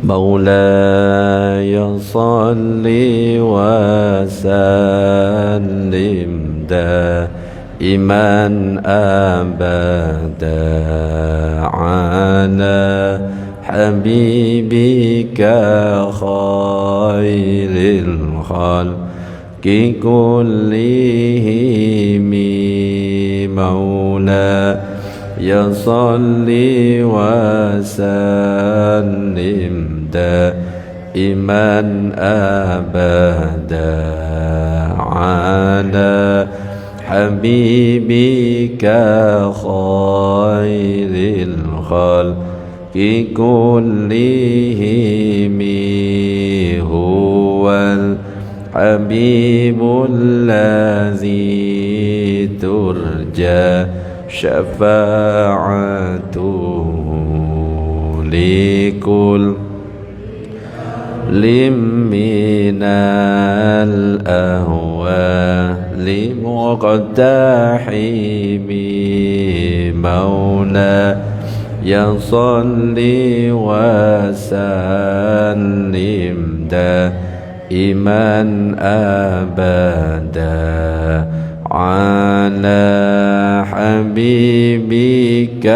مولاي صل وسلم دائما أبدا على حبيبك خير الخلق كلهم مولاي صل وسلم دائما أبدا على حبيبك خير الخلق كلهم هو الحبيب الذي ترجى شفاعته لكل من الأهوال مقتحم مولاي صل وسلم دائما أبدا على حبيبك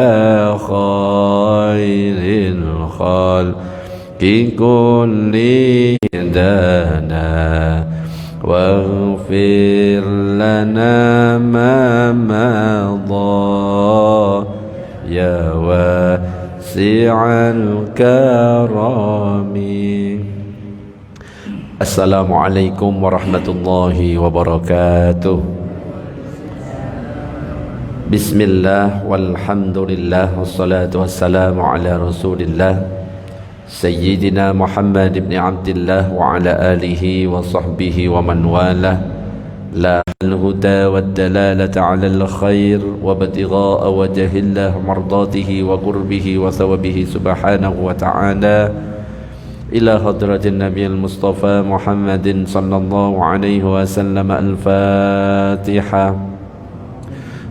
خير الخلق كلهم دنا واغفر لنا ما مضى يا واسع الكرم. Assalamualaikum warahmatullahi wabarakatuh. Bismillah walhamdulillah wassalatu wassalamu ala rasulillah Sayyidina Muhammad ibn Abdillah wa ala alihi wa sahbihi wa man walah la al-huda wa dalalata ala al-khair wa batigha'a wajhillah mardatihi wa qurbihi wa thawabihi subhanahu wa ta'ala ila hadratin nabiyil mustafa Muhammadin sallallahu alaihi wasallam. Al-Fatihah.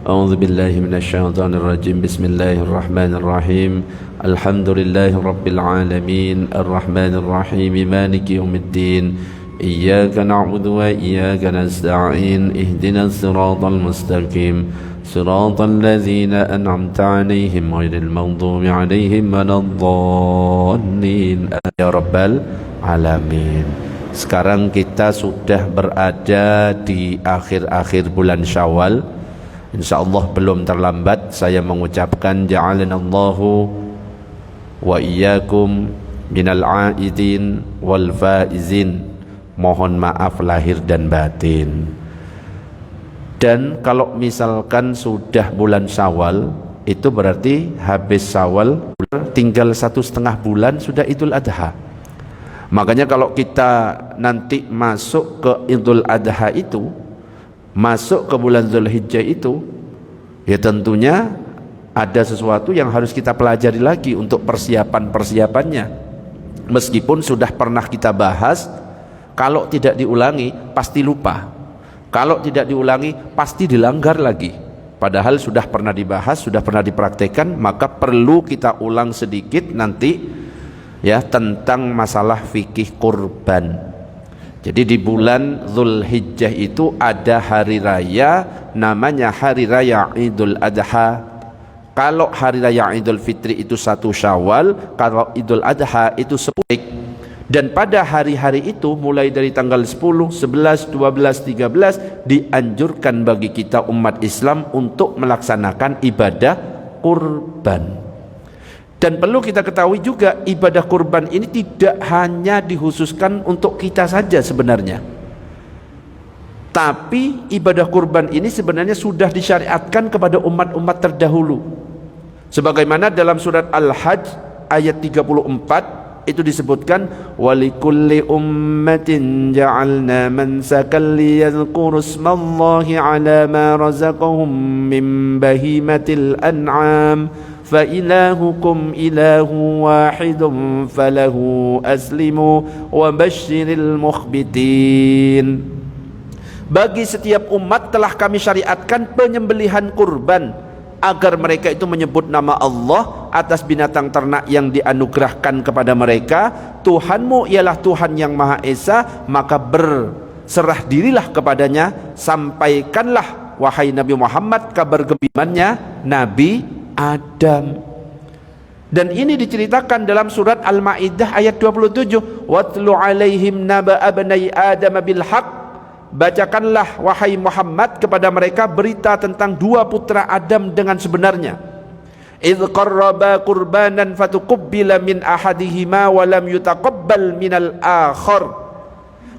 A'udzu billahi minasy syaithanir rajim. Bismillahirrahmanirrahim. Alhamdulillahi rabbil alamin arrahmanir rahim maliki yaumiddin. Iyyaka na'budu wa iyyaka nasta'in. Ihdinas siratal mustaqim. Siratal ladzina an'amta 'alaihim ghairil maghdubi 'alaihim waladdallin. Ya rabbal alamin. Sekarang kita sudah berada di akhir-akhir bulan Syawal. InsyaAllah belum terlambat saya mengucapkan ja'alanallahu wa iyyakum minal aidin wal faizin. Mohon maaf lahir dan batin. Dan kalau misalkan sudah bulan Syawal, itu berarti habis Syawal tinggal 1,5 bulan sudah Idul Adha. Makanya kalau kita nanti masuk ke Idul Adha itu, masuk ke bulan Zulhijjah itu, ya tentunya ada sesuatu yang harus kita pelajari lagi untuk persiapannya. Meskipun sudah pernah kita bahas, kalau tidak diulangi pasti lupa, kalau tidak diulangi pasti dilanggar lagi. Padahal sudah pernah dibahas, sudah pernah dipraktekkan, maka perlu kita ulang sedikit nanti ya tentang masalah fikih kurban. Jadi di bulan Zulhijjah itu ada hari raya namanya hari raya Idul Adha. Kalau hari raya Idul Fitri itu 1 Syawal, kalau Idul Adha itu 10. Dan pada hari-hari itu mulai dari tanggal 10, 11, 12, 13 dianjurkan bagi kita umat Islam untuk melaksanakan ibadah kurban. Dan perlu kita ketahui juga ibadah kurban ini tidak hanya dikhususkan untuk kita saja sebenarnya. Tapi ibadah kurban ini sebenarnya sudah disyariatkan kepada umat-umat terdahulu. Sebagaimana dalam surat Al-Hajj ayat 34 itu disebutkan walikulli ummatin ja'alna mansakan liyadhkuru ismallahi ala ma razaqahum min bahimatil an'am fa ilahukum ilahu wahidun falahu aslimu wa basyiril mukhbitin. Bagi setiap umat telah kami syariatkan penyembelihan kurban agar mereka itu menyebut nama Allah atas binatang ternak yang dianugerahkan kepada mereka, Tuhanmu ialah Tuhan yang Maha Esa, maka berserah dirilah kepadanya, sampaikanlah wahai Nabi Muhammad kabar gembiranya Nabi Adam. Dan ini diceritakan dalam surat Al-Maidah ayat 27, watlu alaihim naba abnai adam bil haq, bacakanlah wahai Muhammad kepada mereka berita tentang dua putra Adam dengan sebenarnya. idh qarraba qurbanan fatuqabbila min ahadihima wa lam yutaqabbal minal akhar.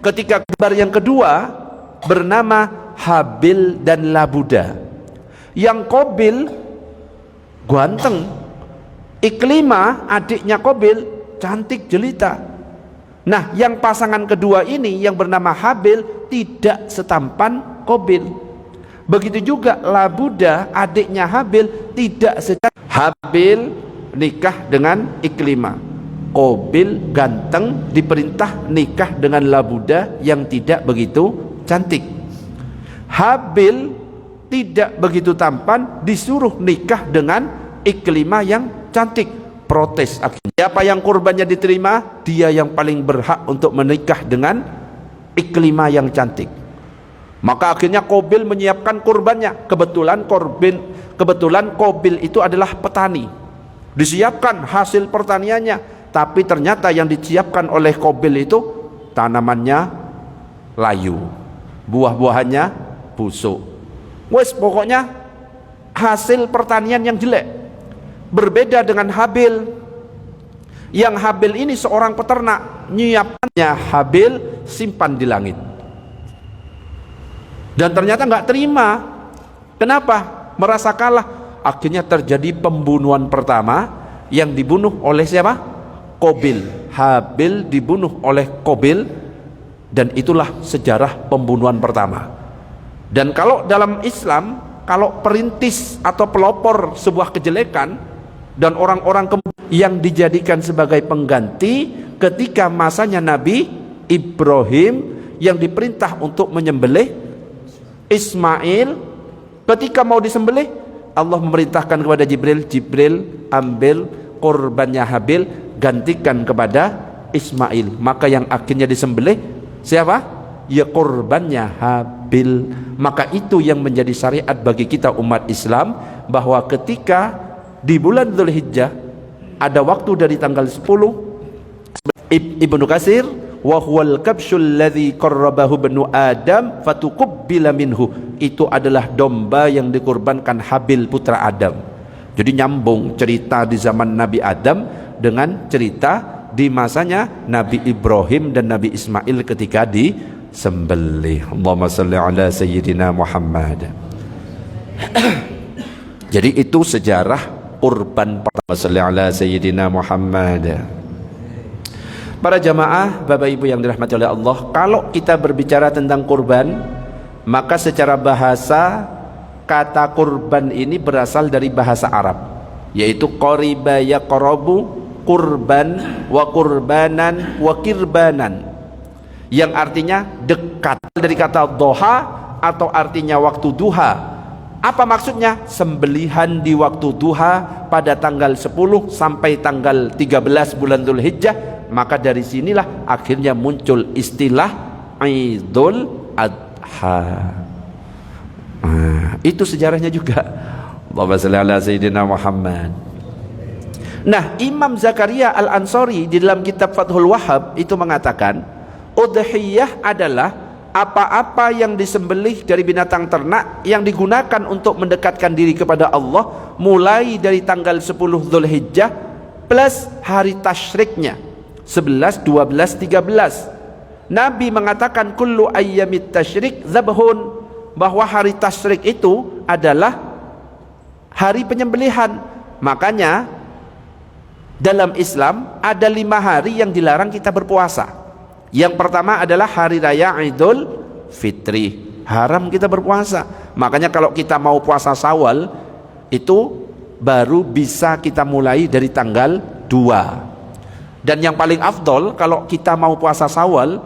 Ketika kabar yang kedua bernama Habil dan Labuda. Yang Qabil ganteng, Iklimah adiknya Qabil cantik jelita. Nah, yang pasangan kedua ini yang bernama Habil tidak setampan Qabil. Begitu juga Labuda adiknya Habil tidak secantik. Habil nikah dengan Iklimah, Qabil ganteng diperintah nikah dengan Labuda yang tidak begitu cantik. Habil tidak begitu tampan disuruh nikah dengan Iklimah yang cantik, protes akhirnya. Siapa yang kurbannya diterima? Dia yang paling berhak untuk menikah dengan Iklimah yang cantik. Maka akhirnya Qabil menyiapkan kurbannya. Kebetulan Qabil itu adalah petani. Disiapkan hasil pertaniannya, tapi ternyata yang disiapkan oleh Qabil itu tanamannya layu, buah-buahannya busuk. Wes pokoknya hasil pertanian yang jelek. Berbeda dengan Habil. Yang Habil ini seorang peternak, nyiapkannya Habil simpan di langit. Dan ternyata nggak terima. Kenapa? Merasa kalah. Akhirnya terjadi pembunuhan pertama yang dibunuh oleh siapa? Qabil. Habil dibunuh oleh Qabil, dan itulah sejarah pembunuhan pertama. Dan kalau dalam Islam, kalau perintis atau pelopor sebuah kejelekan dan orang-orang yang dijadikan sebagai pengganti ketika masanya Nabi Ibrahim yang diperintah untuk menyembelih Ismail, ketika mau disembelih Allah memerintahkan kepada Jibril ambil korbannya Habil, gantikan kepada Ismail. Maka yang akhirnya disembelih siapa? Ya korbannya Habil. Maka itu yang menjadi syariat bagi kita umat Islam, bahwa ketika di bulan Dzulhijjah ada waktu dari tanggal 10. Ibnu Katsir, wa huwal kabsyul ladzi qarrabahu ibnu Adam fatuqabbila minhu. Itu adalah domba yang dikurbankan Habil putra Adam. Jadi nyambung cerita di zaman Nabi Adam dengan cerita di masanya Nabi Ibrahim dan Nabi Ismail ketika disembelih. Allahumma shalli ala sayyidina Muhammad. Jadi itu sejarah kurban pertama. Shalli ala sayyidina Muhammad. Para jamaah, Bapak Ibu yang dirahmati oleh Allah, kalau kita berbicara tentang kurban, maka secara bahasa kata kurban ini berasal dari bahasa Arab, yaitu qariba yaqrabu, kurban wa kurbanan wa kirbanan, yang artinya dekat, dari kata doha atau artinya waktu duha. Apa maksudnya? Sembelihan di waktu duha pada tanggal 10 sampai tanggal 13 bulan Dzulhijjah. Maka dari sinilah akhirnya muncul istilah Idul Adha. Itu sejarahnya juga. Allahumma shalli ala sayyidina Muhammad. Nah, Imam Zakaria Al-Ansari di dalam kitab Fathul Wahhab itu mengatakan, udhiyah adalah apa-apa yang disembelih dari binatang ternak yang digunakan untuk mendekatkan diri kepada Allah mulai dari tanggal 10 Dzulhijjah plus hari tasyriknya 11, 12, 13. Nabi mengatakan kullu ayyamit tasyrik zabhun, bahwa hari tasyrik itu adalah hari penyembelihan. Makanya dalam Islam ada 5 hari yang dilarang kita berpuasa. Yang pertama adalah hari raya Idul Fitri, haram kita berpuasa. Makanya kalau kita mau puasa Syawal itu baru bisa kita mulai dari tanggal 2. Dan yang paling afdol kalau kita mau puasa Syawal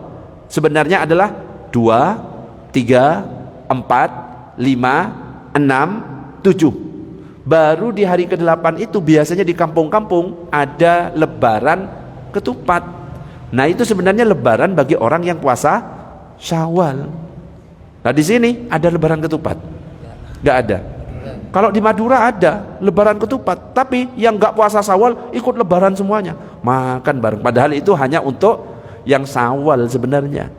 sebenarnya adalah 2, 3, 4, 5, 6, 7. Baru di hari ke-8 itu biasanya di kampung-kampung ada lebaran ketupat. Nah, itu sebenarnya lebaran bagi orang yang puasa Syawal. Nah, di sini ada lebaran ketupat? Nggak ada. Kalau di Madura ada lebaran ketupat, tapi yang nggak puasa Syawal ikut lebaran semuanya, makan bareng. Padahal itu hanya untuk yang Syawal sebenarnya.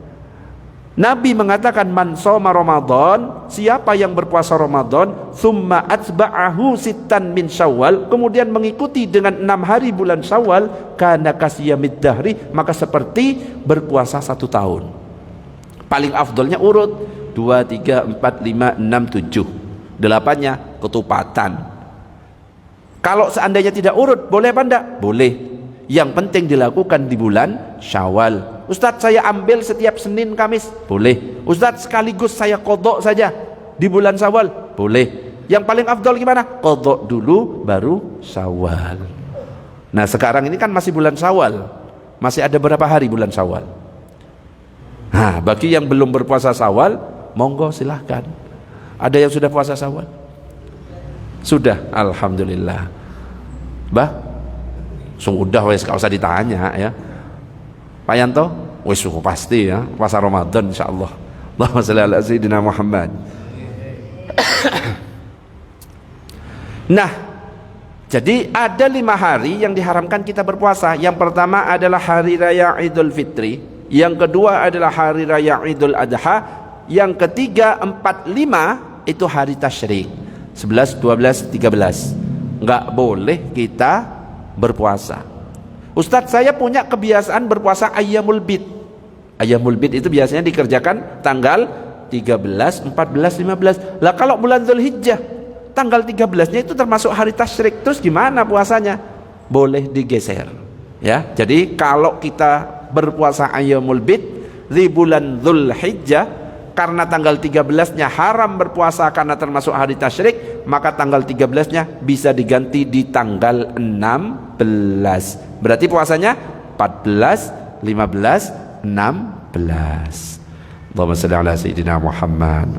Nabi mengatakan man shoma Ramadan, siapa yang berpuasa Ramadan, tsumma atba'ahu sittan min Syawal, kemudian mengikuti dengan 6 hari bulan Syawal, kana kasiyamid dahri, maka seperti berpuasa 1 tahun. Paling afdolnya urut 2, 3, 4, 5, 6, 7. 8-nya ketupatan. Kalau seandainya tidak urut, boleh apa enggak? Boleh. Yang penting dilakukan di bulan Syawal. Ustadz, saya ambil setiap Senin Kamis, boleh. Ustadz, sekaligus saya qadha saja di bulan Syawal, boleh. Yang paling afdol gimana? Qadha dulu baru Syawal. Nah, sekarang ini kan masih bulan Syawal, masih ada berapa hari bulan Syawal? Nah, bagi yang belum berpuasa Syawal, monggo silahkan. Ada yang sudah puasa Syawal? Sudah, alhamdulillah. Bah, sudah wes, gak usah ditanya ya. Pak Yanto, wis pasti ya, puasa Ramadan insyaallah. Allahumma shalli ala sayyidina Muhammad. Nah, jadi ada 5 hari yang diharamkan kita berpuasa. Yang pertama adalah hari raya Idul Fitri, yang kedua adalah hari raya Idul Adha, yang ketiga 4, 5 itu hari tasyrik, 11, 12, 13. Enggak boleh kita berpuasa. Ustadz, saya punya kebiasaan berpuasa Ayyamul Bid. Ayyamul Bid itu biasanya dikerjakan tanggal 13, 14, 15. Lah kalau bulan Dzulhijjah tanggal 13-nya itu termasuk hari tasyrik, terus gimana puasanya? Boleh digeser ya. Jadi kalau kita berpuasa Ayyamul Bid di bulan Dzulhijjah, karena tanggal 13-nya haram berpuasa karena termasuk hari tasyrik, maka tanggal 13-nya bisa diganti di tanggal 16. Berarti puasanya 14, 15, 16. Allahumma shalli ala sayyidina Muhammad.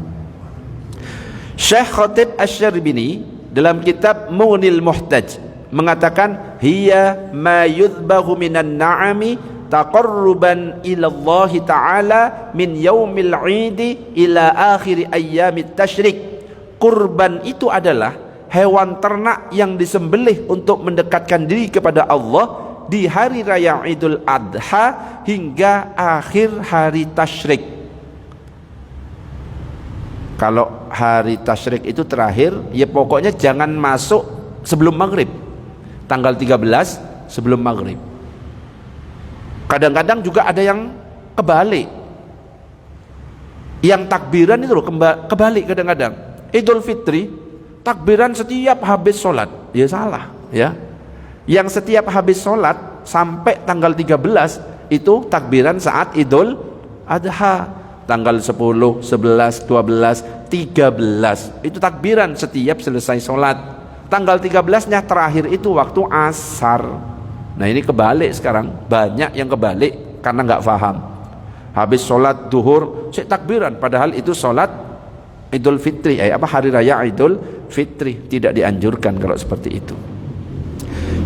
Syekh Khatib Asy-Syarbini dalam kitab Munil Muhtaj mengatakan, hiya ma yudbahu minan na'ami taqarruban ila Allah Ta'ala min yaumil 'idi ila akhir ayyamit tasyrik. Kurban itu adalah hewan ternak yang disembelih untuk mendekatkan diri kepada Allah di hari raya Idul Adha hingga akhir hari tasyrik. Kalau hari tasyrik itu terakhir, ya pokoknya jangan masuk sebelum maghrib, tanggal 13 sebelum maghrib. Kadang-kadang juga ada yang kebalik, yang takbiran itu loh kebalik. Kadang-kadang Idul Fitri takbiran setiap habis sholat, ya salah ya. Yang setiap habis sholat sampai tanggal 13 itu takbiran saat Idul Adha, tanggal 10, 11, 12, 13 itu takbiran setiap selesai sholat. Tanggal 13-nya terakhir itu waktu asar. Nah, ini kebalik sekarang, banyak yang kebalik karena nggak paham. Habis sholat duhur si takbiran, padahal itu sholat Idul Fitri, hari raya Idul Fitri. Tidak dianjurkan kalau seperti itu.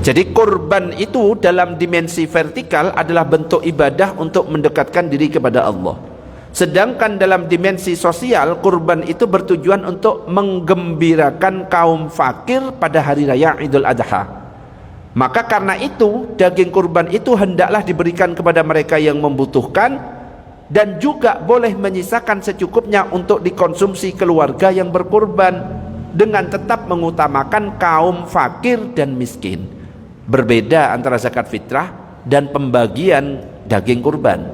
Jadi kurban itu dalam dimensi vertikal adalah bentuk ibadah untuk mendekatkan diri kepada Allah. Sedangkan dalam dimensi sosial, kurban itu bertujuan untuk menggembirakan kaum fakir pada hari raya Idul Adha. Maka karena itu daging kurban itu hendaklah diberikan kepada mereka yang membutuhkan, dan juga boleh menyisakan secukupnya untuk dikonsumsi keluarga yang berkurban, dengan tetap mengutamakan kaum fakir dan miskin. Berbeda antara zakat fitrah dan pembagian daging kurban.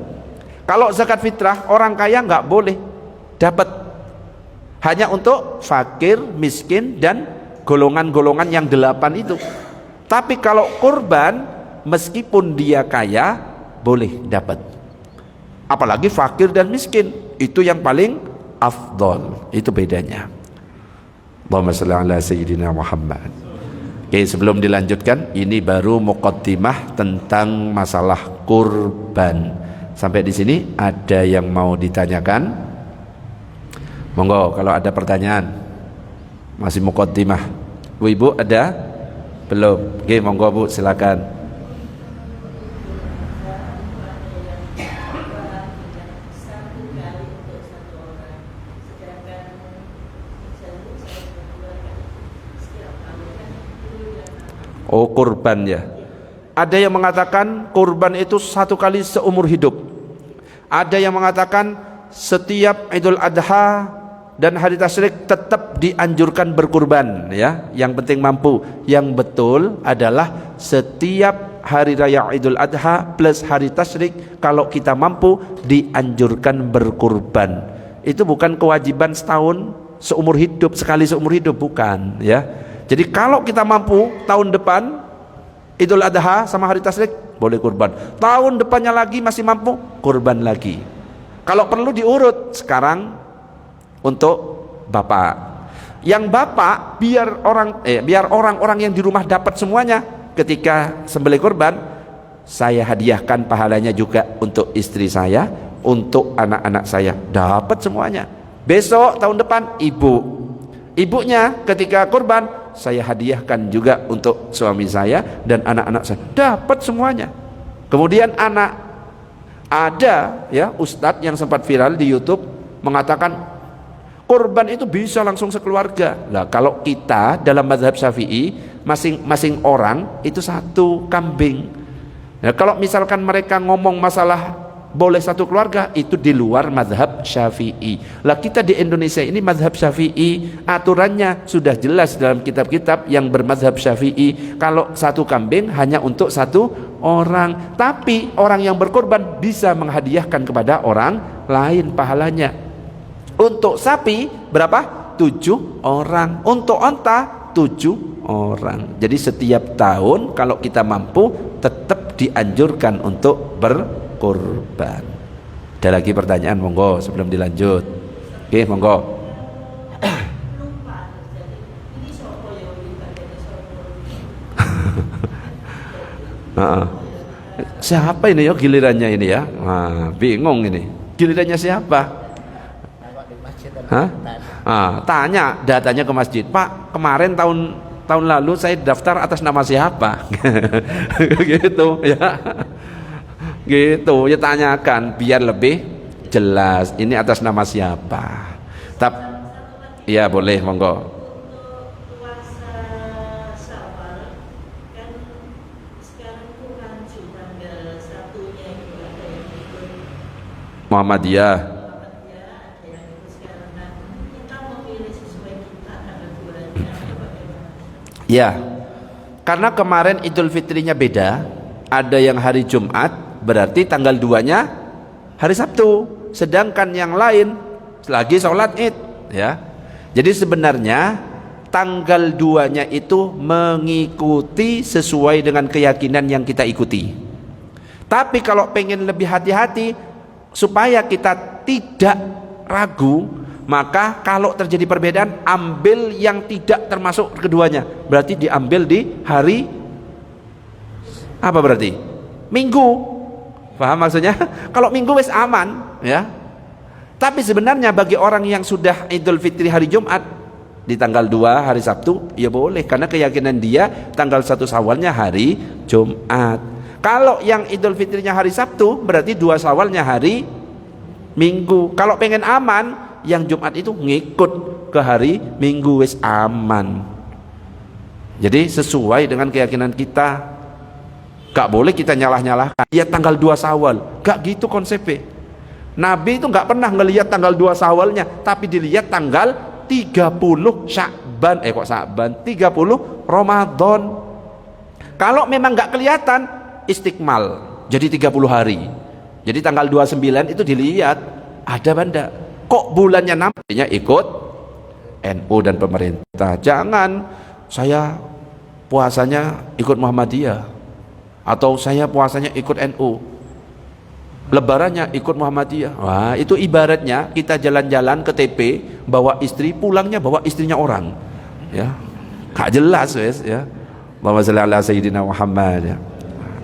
Kalau zakat fitrah orang kaya nggak boleh dapat, hanya untuk fakir, miskin, dan golongan-golongan yang 8 itu. Tapi kalau kurban, meskipun dia kaya boleh dapat. Apalagi fakir dan miskin, itu yang paling afdol. Itu bedanya. Allahumma shalli ala sayyidina Muhammad. Oke, sebelum dilanjutkan, ini baru muqaddimah tentang masalah kurban. Sampai di sini ada yang mau ditanyakan? Monggo kalau ada pertanyaan. Masih muqaddimah. Bu Ibu ada? Belum? Oke, monggo Bu, silakan. Oh, kurban ya. Ada yang mengatakan kurban itu 1 kali seumur hidup. Ada yang mengatakan setiap Idul Adha dan hari tasyrik tetap dianjurkan berkurban ya, yang penting mampu. Yang betul adalah setiap hari raya Idul Adha plus hari tasyrik kalau kita mampu dianjurkan berkurban. Itu bukan kewajiban setahun seumur hidup, sekali seumur hidup, bukan ya. Jadi kalau kita mampu tahun depan Idul Adha sama hari tasyrik boleh kurban, tahun depannya lagi masih mampu kurban lagi. Kalau perlu diurut sekarang untuk bapak. Yang bapak biar orang-orang yang di rumah dapat semuanya. Ketika sembelih kurban, saya hadiahkan pahalanya juga untuk istri saya, untuk anak-anak saya, dapat semuanya. Besok tahun depan ibunya ketika kurban, saya hadiahkan juga untuk suami saya dan anak-anak saya, dapat semuanya. Kemudian ada ya ustadz yang sempat viral di YouTube mengatakan kurban itu bisa langsung sekeluarga. Nah, kalau kita dalam mazhab Syafi'i masing-masing orang itu 1 kambing. Nah, kalau misalkan mereka ngomong masalah boleh 1 keluarga, itu di luar mazhab Syafi'i. Lah kita di Indonesia ini mazhab Syafi'i, aturannya sudah jelas dalam kitab-kitab yang bermazhab Syafi'i. Kalau 1 kambing hanya untuk 1 orang, tapi orang yang berkorban bisa menghadiahkan kepada orang lain pahalanya. Untuk sapi berapa? 7 orang. Untuk onta 7 orang. Jadi setiap tahun kalau kita mampu tetap dianjurkan untuk berkorban. Ada lagi pertanyaan, monggo sebelum dilanjut. Oke, monggo. Siapa ini ya gilirannya ini ya? Nah, bingung ini. Gilirannya siapa? Hah? Tanya datanya ke masjid. Pak, kemarin tahun lalu saya daftar atas nama siapa? Gitu ya. Gitu ya, tanyakan biar lebih jelas ini atas nama siapa. Ya boleh, monggo. Muhammadiyah. Ya, karena kemarin Idul Fitrinya beda, ada yang hari Jumat, berarti tanggal 2-nya hari Sabtu, sedangkan yang lain lagi sholat Id ya. Jadi sebenarnya tanggal 2-nya itu mengikuti sesuai dengan keyakinan yang kita ikuti. Tapi kalau pengen lebih hati-hati supaya kita tidak ragu, maka kalau terjadi perbedaan, ambil yang tidak termasuk keduanya. Berarti diambil di hari apa berarti? Minggu. Paham maksudnya? Kalau Minggu wis aman ya. Tapi sebenarnya bagi orang yang sudah Idul Fitri hari Jumat di tanggal 2 hari Sabtu, ya boleh, karena keyakinan dia tanggal 1 Syawalnya hari Jumat. Kalau yang Idul Fitrinya hari Sabtu, berarti 2 Syawalnya hari Minggu. Kalau pengen aman, yang Jumat itu ngikut ke hari Minggu, wis aman. Jadi sesuai dengan keyakinan kita. Gak boleh kita nyalah-nyalahkan. Ya tanggal 2 Syawal, gak gitu konsepnya. Nabi itu gak pernah ngelihat tanggal 2 Syawalnya, tapi dilihat tanggal 30 Sya'ban. 30 Ramadan. Kalau memang gak kelihatan, istiqmal, jadi 30 hari. Jadi tanggal 29 itu dilihat ada banda. Kok bulannya nampaknya ikut NU dan pemerintah. Jangan saya puasanya ikut Muhammadiyah, atau saya puasanya ikut NU, lebarannya ikut Muhammadiyah. Wah, itu ibaratnya kita jalan-jalan ke TP bawa istri, pulangnya bawa istrinya orang. Ya, gak jelas wes ya. Allahumma shalli ala sayyidina Muhammad ya.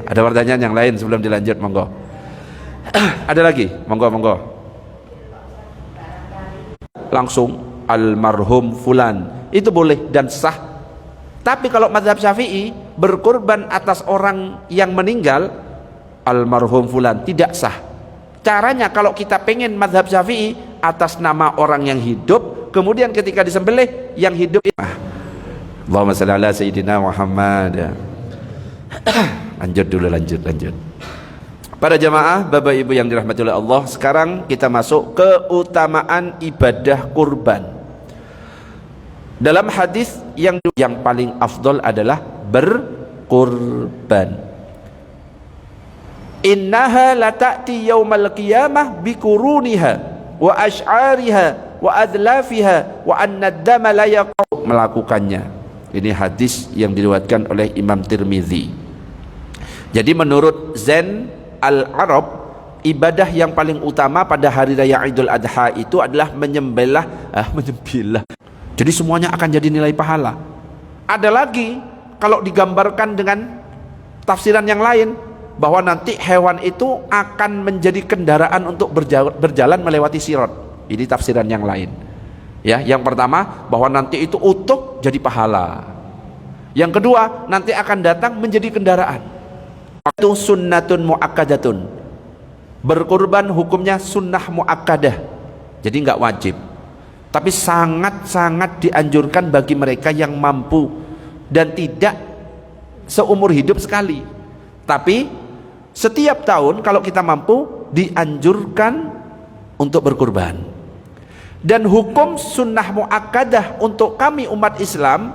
Ada pertanyaan yang lain sebelum dilanjut, monggo. Ada lagi, monggo. Langsung almarhum fulan itu boleh dan sah. Tapi kalau mazhab Syafi'i berkorban atas orang yang meninggal, almarhum fulan tidak sah. Caranya kalau kita pengen mazhab Syafi'i atas nama orang yang hidup, kemudian ketika disembelih yang hidup, Allahumma shalli ala sayyidina Muhammad ya. Lanjut. Para jamaah, Bapak Ibu yang dirahmati oleh Allah, sekarang kita masuk keutamaan ibadah kurban. Dalam hadis yang paling afdol adalah berkurban. Innaha lata'ti yaumal qiyamah bikuruniha wa ash'ariha wa adlafiha wa anna ad-dama la yaqau, melakukannya. Ini hadis yang diriwayatkan oleh Imam Tirmizi. Jadi menurut Zain Al-Arab, ibadah yang paling utama pada hari raya Idul Adha itu adalah menyembelih. Jadi semuanya akan jadi nilai pahala. Ada lagi kalau digambarkan dengan tafsiran yang lain, bahwa nanti hewan itu akan menjadi kendaraan untuk berjalan melewati sirat. Ini tafsiran yang lain. Ya, yang pertama bahwa nanti itu utuh jadi pahala. Yang kedua, nanti akan datang menjadi kendaraan. Itu sunnatun muakkadatun. Berkurban hukumnya sunnah muakkadah. Jadi enggak wajib. Tapi sangat-sangat dianjurkan bagi mereka yang mampu dan tidak seumur hidup sekali. Tapi setiap tahun kalau kita mampu dianjurkan untuk berkurban. Dan hukum sunnah muakkadah untuk kami umat Islam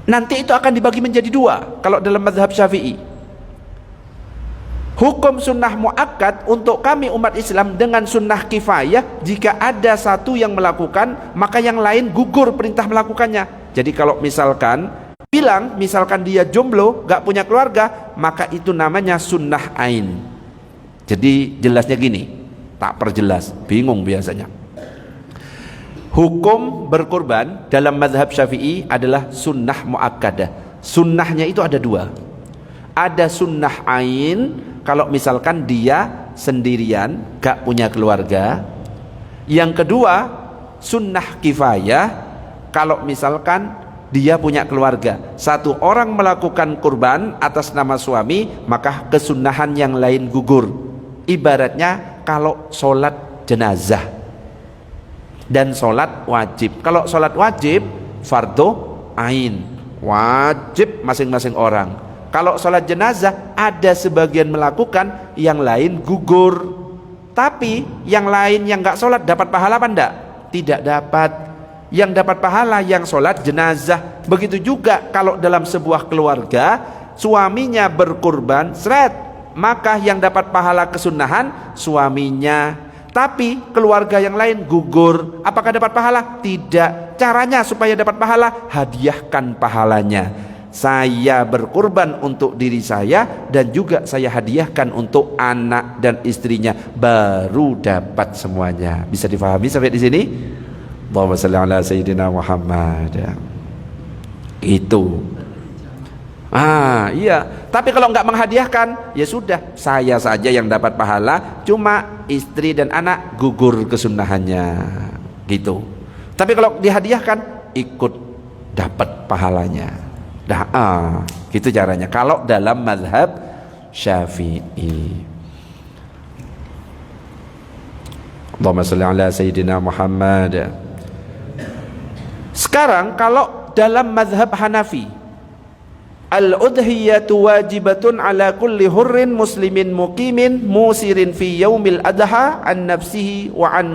nanti itu akan dibagi menjadi dua kalau dalam mazhab Syafi'i. Hukum sunnah muakkad untuk kami umat Islam dengan sunnah kifayah, jika ada satu yang melakukan maka yang lain gugur perintah melakukannya. Jadi kalau misalkan dia jomblo, gak punya keluarga, maka itu namanya sunnah ain. Jadi jelasnya gini, tak perjelas, bingung biasanya. Hukum berkurban dalam mazhab Syafi'i adalah sunnah muakkadah. Sunnahnya itu ada dua. Ada sunnah ain, kalau misalkan dia sendirian, gak punya keluarga. Yang kedua, sunnah kifayah, kalau misalkan dia punya keluarga. Satu orang melakukan kurban atas nama suami, maka kesunahan yang lain gugur. Ibaratnya kalau sholat jenazah dan sholat wajib. Kalau sholat wajib fardu ain, wajib masing-masing orang. Kalau sholat jenazah ada sebagian melakukan, yang lain gugur. Tapi yang lain yang gak sholat dapat pahala apa enggak? Tidak dapat. Yang dapat pahala yang sholat jenazah. Begitu juga kalau dalam sebuah keluarga suaminya berkurban, seret, maka yang dapat pahala kesunahan suaminya, tapi keluarga yang lain gugur. Apakah dapat pahala? Tidak. Caranya supaya dapat pahala, hadiahkan pahalanya. Saya berkurban untuk diri saya dan juga saya hadiahkan untuk anak dan istrinya, baru dapat semuanya. Bisa difahami sampai di sini? Allahumma shalli ala sayyidina Muhammad. Itu. Iya. Tapi kalau enggak menghadiahkan, ya sudah, saya saja yang dapat pahala, cuma istri dan anak gugur kesunahannya. Gitu. Tapi kalau dihadiahkan, ikut dapat pahalanya. Gitu caranya. Kalau dalam mazhab Syafi'i. Allahumma shalli ala sayyidina Muhammad. Sekarang kalau dalam mazhab Hanafi, al-udhiyatu wajibatun ala kulli hurrin muslimin muqimin musirin fi yaumil adha an nafsihi wa an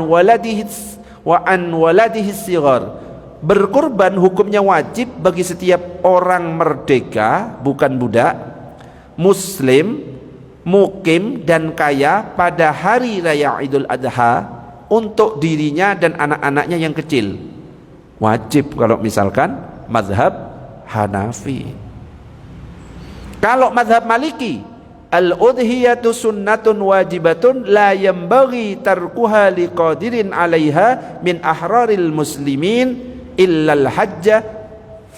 waladihi sighar. Berkurban hukumnya wajib bagi setiap orang merdeka, bukan budak, muslim, mukim dan kaya pada hari raya Idul Adha untuk dirinya dan anak-anaknya yang kecil. Wajib kalau misalkan mazhab Hanafi. Kalau mazhab Maliki, al-udhiyatu sunnatun wajibatun la yambaghi tarkuha liqadirin 'alaiha min ahraril muslimin illal hajja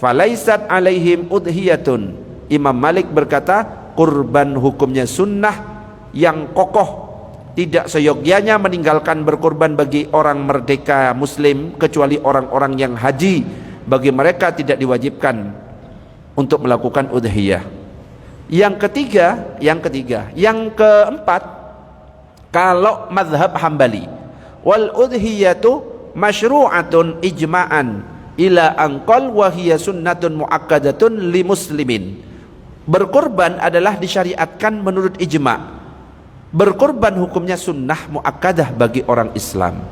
falaisat 'alaihim udhiyatun. Imam Malik berkata, kurban hukumnya sunnah yang kokoh, tidak seyogyanya meninggalkan berkurban bagi orang merdeka muslim kecuali orang-orang yang haji. Bagi mereka tidak diwajibkan untuk melakukan udhiyah. Yang keempat, kalau mazhab Hambali, wal udhiyatu masyru'atun ijma'an ila anqal wa hiya sunnatun muakkadatun li muslimin. Berkorban adalah disyariatkan menurut ijma'. Berkorban hukumnya sunnah muakkadah bagi orang Islam.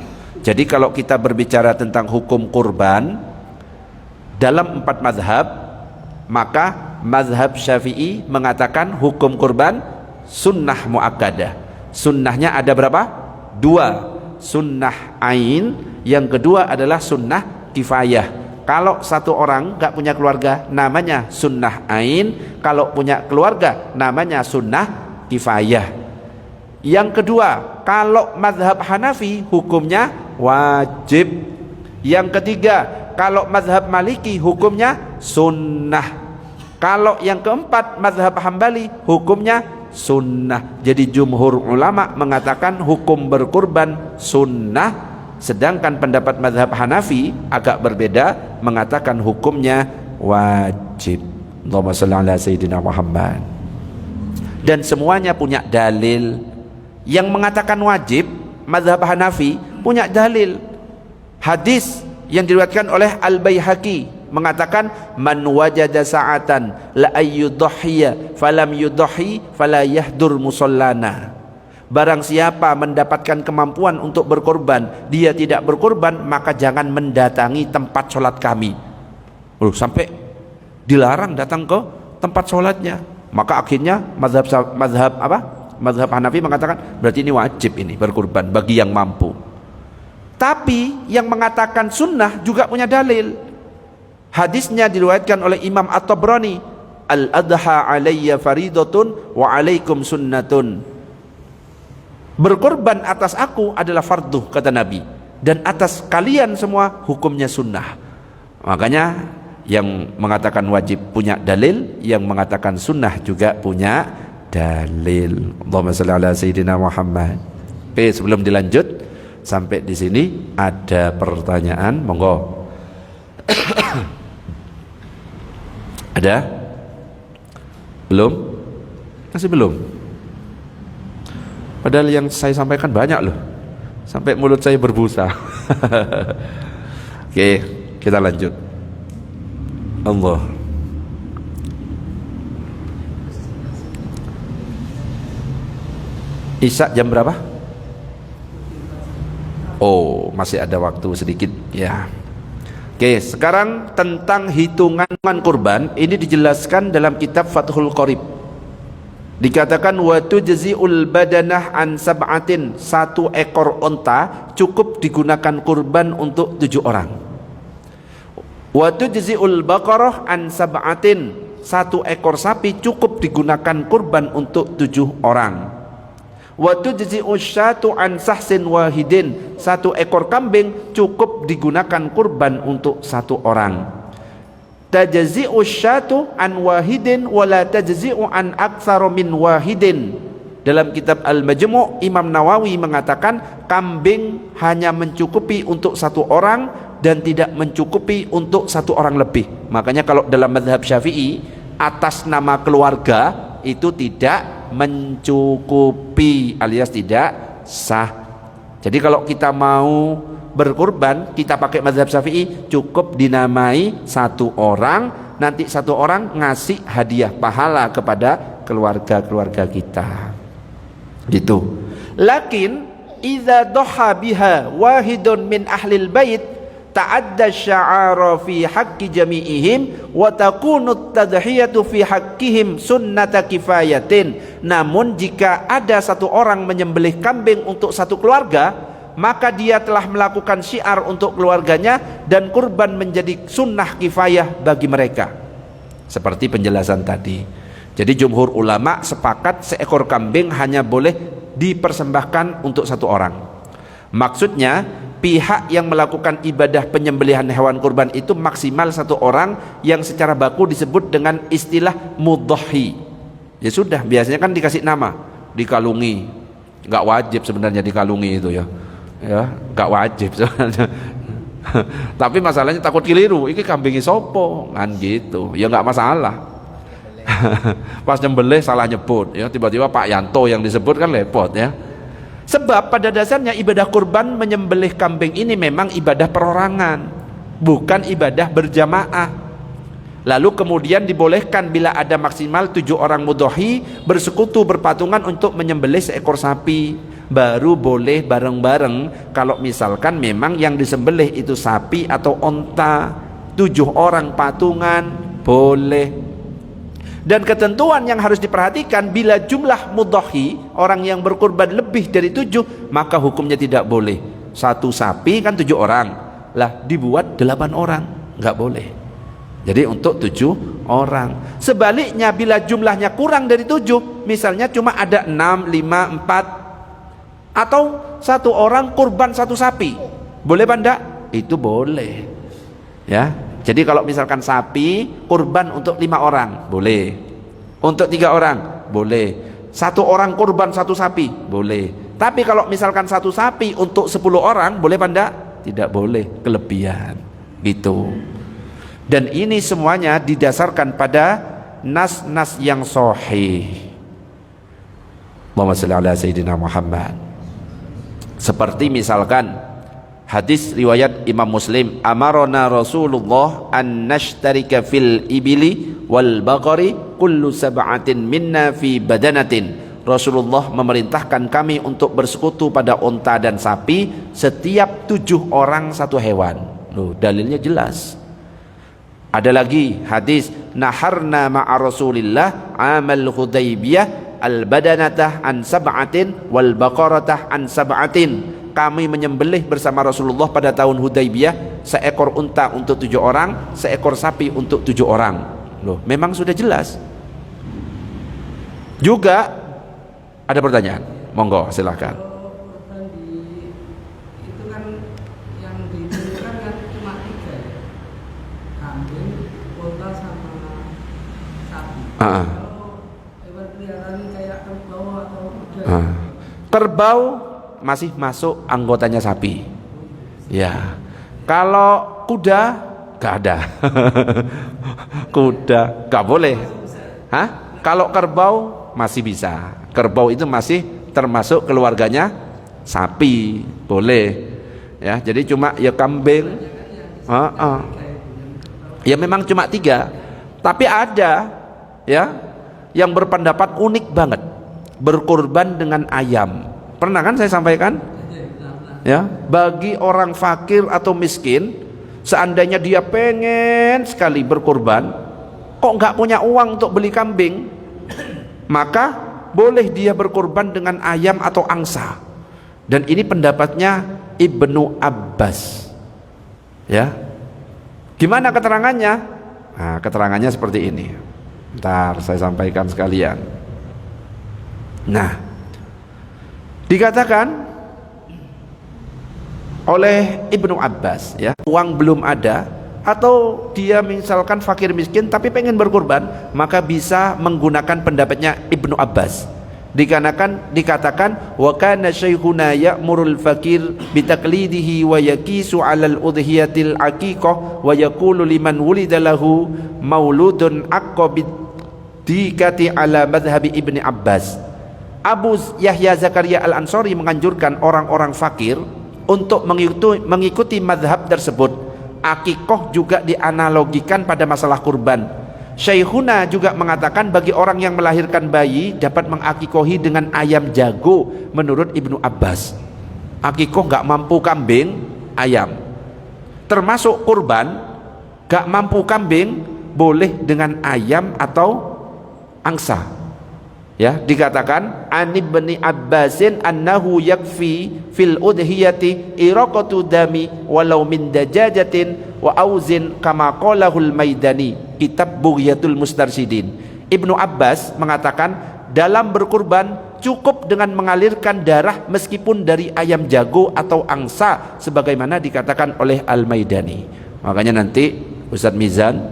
Jadi kalau kita berbicara tentang hukum kurban dalam 4 mazhab, maka mazhab Syafi'i mengatakan hukum kurban sunnah muakkadah. Sunnahnya ada berapa? 2. Sunnah ain, yang kedua adalah sunnah kifayah. Kalau satu orang gak punya keluarga namanya sunnah ain, kalau punya keluarga namanya sunnah kifayah. Yang kedua, kalau mazhab Hanafi hukumnya wajib. Yang ketiga, kalau mazhab Maliki hukumnya sunnah. Kalau yang keempat, mazhab Hambali hukumnya sunnah. Jadi jumhur ulama mengatakan hukum berkurban sunnah, sedangkan pendapat mazhab Hanafi agak berbeda, mengatakan hukumnya wajib. Allahumma shalli ala sayyidina Muhammad. Dan semuanya punya dalil. Yang mengatakan wajib, mazhab Hanafi punya dalil. Hadis yang diriwayatkan oleh Al-Baihaqi mengatakan, man wajada sa'atan la ayyudhiya falam yudhi fala yahdur musallana. Barang siapa mendapatkan kemampuan untuk berkorban, dia tidak berkorban, maka jangan mendatangi tempat sholat kami. Sampai dilarang datang ke tempat sholatnya. Maka akhirnya mazhab Hanafi mengatakan berarti ini wajib, ini berkorban bagi yang mampu. Tapi yang mengatakan sunnah juga punya dalil. Hadisnya diriwayatkan oleh Imam At-Tabrani, al-adha alayya faridatun wa alaikum sunnatun. Berkorban atas aku adalah fardu, kata Nabi, dan atas kalian semua hukumnya sunnah. Makanya yang mengatakan wajib punya dalil, yang mengatakan sunnah juga punya dalil. Allahumma shalli ala sayyidina Muhammad. Oke, sebelum dilanjut sampai di sini ada pertanyaan, monggo. Ada? Belum? Masih belum? Padahal yang saya sampaikan banyak loh, sampai mulut saya berbusa. Oke, kita lanjut. Allah. Isya jam berapa? Oh, masih ada waktu sedikit ya. Oke, sekarang tentang hitungan kurban ini dijelaskan dalam kitab Fathul Qorib. Dikatakan wa tujzi'ul badanah an sab'atin, 1 ekor onta cukup digunakan kurban untuk 7 orang. Wa tujzi'ul baqarah an sab'atin, 1 ekor sapi cukup digunakan kurban untuk 7 orang. Wa tujzi'u syatu an sahsin wahidin, 1 ekor kambing cukup digunakan kurban untuk 1 orang. Tajzi'u syatu an wahidin wala tajzi'u an aktsara min wahidin. Dalam kitab Al-Majmu' Imam Nawawi mengatakan kambing hanya mencukupi untuk 1 orang dan tidak mencukupi untuk 1 orang lebih. Makanya kalau dalam mazhab Syafi'i atas nama keluarga itu tidak mencukupi alias tidak sah. Jadi kalau kita mau berkurban, kita pakai mazhab Syafi'i, cukup dinamai 1 orang, nanti 1 orang ngasih hadiah pahala kepada keluarga-keluarga kita. Gitu. Lakin idza dhaha biha wahidun min ahlil bait ta'adda sya'ara fi haqqi jami'ihim wa takunu tadhiyatu fi haqqihim sunnata kifayatin. Namun jika ada 1 orang menyembelih kambing untuk 1 keluarga, maka dia telah melakukan syiar untuk keluarganya dan kurban menjadi sunnah kifayah bagi mereka. Seperti penjelasan tadi. Jadi jumhur ulama sepakat seekor kambing hanya boleh dipersembahkan untuk 1 orang. Maksudnya pihak yang melakukan ibadah penyembelihan hewan kurban itu maksimal 1 orang yang secara baku disebut dengan istilah mudhahi. Ya sudah, biasanya kan dikasih nama, dikalungi. Enggak wajib sebenarnya dikalungi itu ya. Ya, enggak wajib sebenarnya. Tapi masalahnya takut keliru, ini kambingnya sopo kan gitu. Ya enggak masalah. Pas nyembelih salah nyebut ya, tiba-tiba Pak Yanto yang disebut kan repot ya. Sebab pada dasarnya ibadah kurban menyembelih kambing ini memang ibadah perorangan, bukan ibadah berjamaah. Lalu kemudian dibolehkan bila ada maksimal 7 orang mudhohi bersekutu berpatungan untuk menyembelih seekor sapi, baru boleh bareng-bareng. Kalau misalkan memang yang disembelih itu sapi atau onta, 7 orang patungan boleh. Dan ketentuan yang harus diperhatikan, bila jumlah mudhohi, orang yang berkurban lebih dari 7, maka hukumnya tidak boleh. Satu sapi kan 7 orang, lah dibuat 8 orang, nggak boleh. Jadi untuk 7 orang. Sebaliknya bila jumlahnya kurang dari 7, misalnya cuma ada 6, 5, 4, atau 1 orang kurban 1 sapi, boleh apa enggak? Itu boleh. Ya. Jadi kalau misalkan sapi kurban untuk 5 orang, boleh. Untuk 3 orang, boleh. 1 orang kurban 1 sapi, boleh. Tapi kalau misalkan 1 sapi untuk 10 orang, boleh apa enggak? Tidak boleh, kelebihan. Gitu. Dan ini semuanya didasarkan pada nas-nas yang sahih. Allahumma shalli ala sayyidina Muhammad. Seperti misalkan hadis riwayat Imam Muslim, amarona Rasulullah an nashtarika fil ibili wal baqari kullu sab'atin minna fi badanatin. Rasulullah memerintahkan kami untuk bersekutu pada unta dan sapi, setiap 7 orang 1 hewan. Loh, dalilnya jelas. Ada lagi hadis, naharna ma'a Rasulillah amal Hudaybiyah al badanatah an sab'atin wal baqaratah an sab'atin. Kami menyembelih bersama Rasulullah pada tahun Hudaybiyah seekor unta untuk 7 orang, seekor sapi untuk 7 orang. Loh, memang sudah jelas. Juga ada pertanyaan, monggo silakan. Itu kan yang ditunjukkan kan cuma 3 ya, kambing, unta sama sapi. Kalau hewan peliharaan kayak kerbau atau kuda, kerbau masih masuk anggotanya sapi. Ya. Kalau kuda gak ada. Kuda gak boleh. Hah? Kalau kerbau masih bisa. Kerbau itu masih termasuk keluarganya sapi, boleh. Ya, jadi cuma ya kambing. Ya memang cuma 3. Tapi ada ya yang berpendapat unik banget, berkurban dengan ayam. Pernah kan saya sampaikan? Ya, bagi orang fakir atau miskin, seandainya dia pengen sekali berkurban, kok nggak punya uang untuk beli kambing, maka boleh dia berkurban dengan ayam atau angsa. Dan ini pendapatnya Ibnu Abbas. Ya, gimana keterangannya? Nah, keterangannya seperti ini. Ntar saya sampaikan sekalian. Nah, dikatakan oleh Ibnu Abbas, ya, uang belum ada atau dia misalkan fakir miskin tapi pengen berkurban, maka bisa menggunakan pendapatnya Ibnu Abbas. Dikatakan wa kana syekhuna ya'murul fakir bitaqlidihi wa yaqisu 'alal udhiyatil aqiqah wa yaqulu liman wulida lahu mauludun aqqa dikati ala madhhabi Ibni Abbas. Abu Yahya Zakaria Al-Ansari menganjurkan orang-orang fakir untuk mengikuti madhab tersebut. Akikoh juga dianalogikan pada masalah kurban. Syekhuna juga mengatakan bagi orang yang melahirkan bayi dapat mengakikohi dengan ayam jago menurut Ibnu Abbas. Akikoh gak mampu kambing, ayam. Termasuk kurban, gak mampu kambing, boleh dengan ayam atau angsa. Ya, dikatakan an Ibni Abbasin annahu yakfi fil udhiyati iraqatu dami walau min dajajatin wa auzin kama qalahul Maidani, kitab Bughyatul Mustarsyidin. Ibnu Abbas mengatakan dalam berkurban cukup dengan mengalirkan darah meskipun dari ayam jago atau angsa sebagaimana dikatakan oleh Al-Maidani. Makanya nanti Ustadz Mizan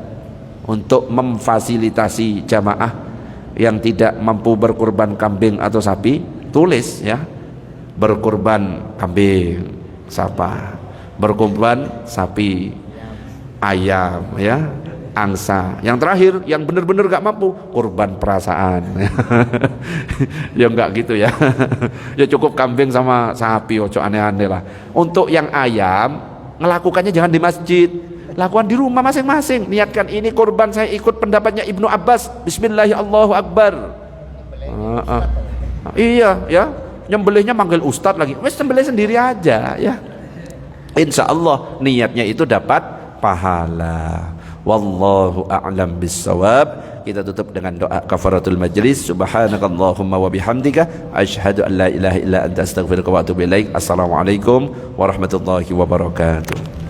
untuk memfasilitasi jamaah yang tidak mampu berkurban kambing atau sapi, tulis ya, berkurban kambing, sapa, berkurban sapi, ayam, ya, angsa. Yang terakhir yang benar-benar gak mampu, kurban perasaan. Ya enggak gitu ya. Ya cukup kambing sama sapi, ojo aneh-aneh lah. Untuk yang ayam, ngelakukannya jangan di masjid, lakukan di rumah masing-masing. Niatkan ini kurban saya ikut pendapatnya Ibnu Abbas, bismillahirrahmanirrahim, Allahu Akbar. Iya ya, nyembelihnya manggil ustadz lagi, wes sembelih sendiri aja ya. Insya Allah niatnya itu dapat pahala. Wallahu a'lam bissawab. Kita tutup dengan doa kafaratul majlis. Subhanakallahumma wa bihamdika asyhadu an la ilaha illa anta astaghfiruka wa atubu ilaik. Assalamualaikum warahmatullahi wabarakatuh.